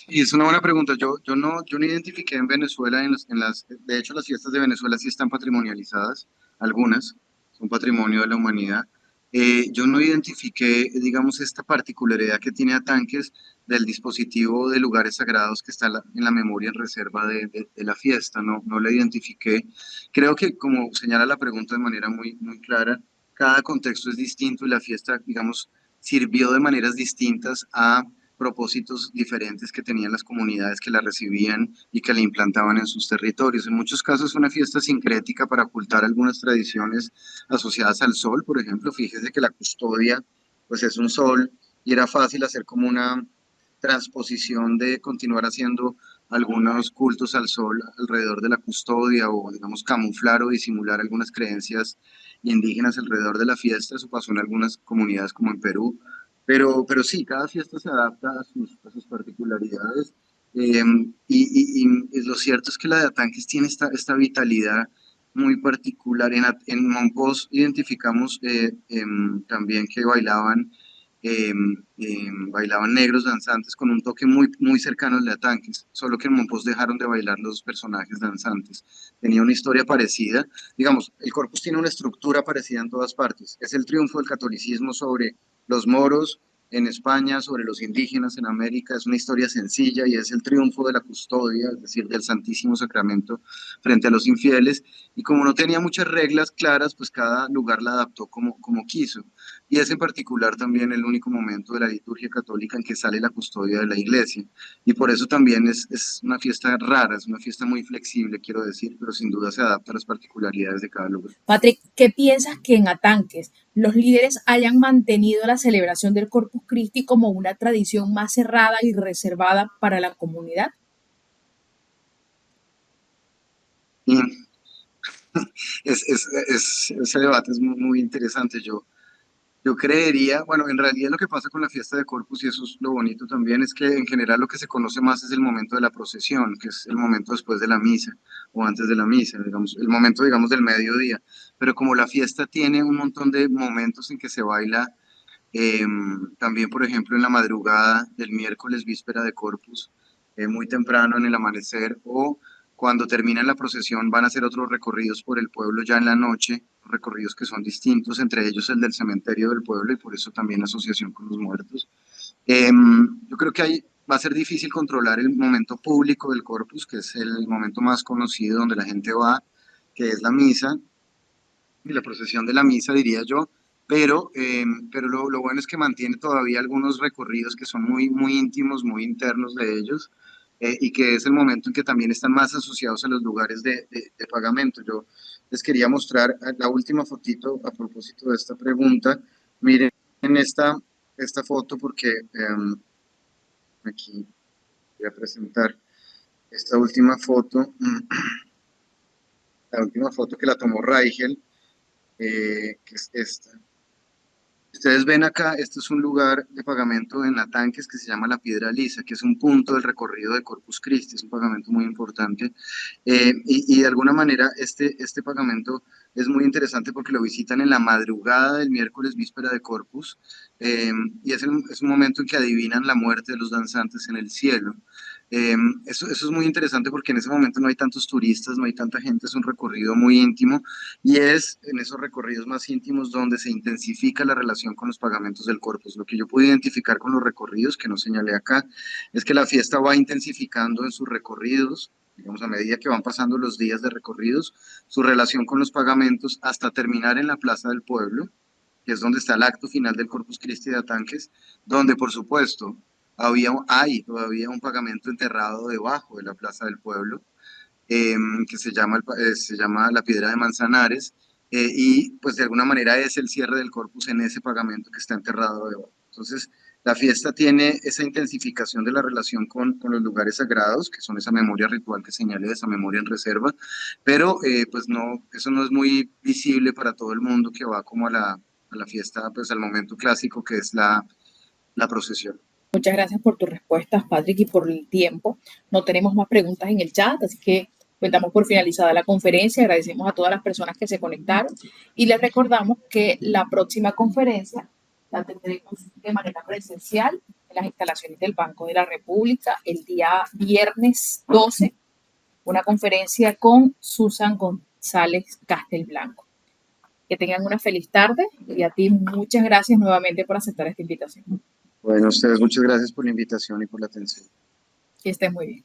Y es una buena pregunta. Yo no identifiqué en Venezuela, de hecho las fiestas de Venezuela sí están patrimonializadas, algunas son patrimonio de la humanidad. Yo no identifiqué, digamos, esta particularidad que tiene Atanques del dispositivo de lugares sagrados que está en la memoria en reserva de la fiesta, no la identifiqué. Creo que como señala la pregunta de manera muy clara, cada contexto es distinto y la fiesta, digamos, sirvió de maneras distintas a propósitos diferentes que tenían las comunidades que la recibían y que la implantaban en sus territorios. En muchos casos una fiesta sincrética para ocultar algunas tradiciones asociadas al sol, por ejemplo, fíjese que la custodia pues es un sol y era fácil hacer como una transposición de continuar haciendo algunos cultos al sol alrededor de la custodia o digamos camuflar o disimular algunas creencias indígenas alrededor de la fiesta. Eso pasó en algunas comunidades como en Perú, pero sí, cada fiesta se adapta a sus particularidades. Y lo cierto es que la de Atanques tiene esta vitalidad muy particular. En Monpós identificamos también que bailaban negros danzantes con un toque muy cercano al de Atanques, solo que en Monpós dejaron de bailar los personajes danzantes. Tenía una historia parecida. Digamos, el corpus tiene una estructura parecida en todas partes. Es el triunfo del catolicismo sobre los moros en España, sobre los indígenas en América. Es una historia sencilla y es el triunfo de la custodia, es decir, del Santísimo Sacramento frente a los infieles. Y como no tenía muchas reglas claras, pues cada lugar la adaptó como quiso. y es en particular también el único momento de la liturgia católica en que sale la custodia de la iglesia. Y por eso también es una fiesta rara, es una fiesta muy flexible, quiero decir, pero sin duda se adapta a las particularidades de cada lugar. Patrick, ¿qué piensas que en Atanques los líderes hayan mantenido la celebración del Corpus Christi como una tradición más cerrada y reservada para la comunidad? Y ese debate es muy, muy interesante. Yo creería, bueno, en realidad lo que pasa con la fiesta de Corpus, y eso es lo bonito también, es que en general lo que se conoce más es el momento de la procesión, que es el momento después de la misa o antes de la misa, digamos, el momento, digamos, del mediodía. Pero como la fiesta tiene un montón de momentos en que se baila, eh, también, por ejemplo, en la madrugada del miércoles, víspera de Corpus, muy temprano en el amanecer, o cuando termina la procesión van a hacer otros recorridos por el pueblo ya en la noche, recorridos que son distintos, entre ellos el del cementerio del pueblo y por eso también la asociación con los muertos. Yo creo que ahí va a ser difícil controlar el momento público del Corpus, que es el momento más conocido donde la gente va, que es la misa, y la procesión de la misa, diría yo, pero lo bueno es que mantiene todavía algunos recorridos que son muy, muy íntimos, muy internos de ellos, y que es el momento en que también están más asociados a los lugares de pagamento. Yo les quería mostrar la última fotito a propósito de esta pregunta. Miren esta foto porque aquí voy a presentar esta última foto, la última foto que la tomó Raigel, que es esta. Ustedes ven acá, este es un lugar de pagamento en Atanques que se llama La Piedra Lisa, que es un punto del recorrido de Corpus Christi, es un pagamento muy importante. Y de alguna manera este pagamento es muy interesante porque lo visitan en la madrugada del miércoles víspera de Corpus, y es un momento en que adivinan la muerte de los danzantes en el cielo. Eh, eso es muy interesante porque en ese momento no hay tantos turistas, no hay tanta gente, es un recorrido muy íntimo y es en esos recorridos más íntimos donde se intensifica la relación con los pagamentos del corpus. Lo que yo pude identificar con los recorridos, que no señalé acá, es que la fiesta va intensificando en sus recorridos, digamos, a medida que van pasando los días de recorridos, su relación con los pagamentos hasta terminar en la Plaza del Pueblo, que es donde está el acto final del Corpus Christi de Atanques, donde, por supuesto, hay todavía un pagamento enterrado debajo de la Plaza del Pueblo, que se llama La Piedra de Manzanares, y pues de alguna manera es el cierre del corpus en ese pagamento que está enterrado debajo. Entonces, la fiesta tiene esa intensificación de la relación con los lugares sagrados, que son esa memoria ritual que señalé, esa memoria en reserva, pero pues no, eso no es muy visible para todo el mundo que va como a la fiesta, pues al momento clásico que es la procesión. Muchas gracias por tus respuestas, Patrick, y por el tiempo. No tenemos más preguntas en el chat, así que pues damos por finalizada la conferencia. Agradecemos a todas las personas que se conectaron y les recordamos que la próxima conferencia la tendremos de manera presencial en las instalaciones del Banco de la República el día viernes 12, una conferencia con Susan González Castelblanco. Que tengan una feliz tarde y a ti muchas gracias nuevamente por aceptar esta invitación. Bueno, ustedes muchas gracias por la invitación y por la atención. Que estés muy bien.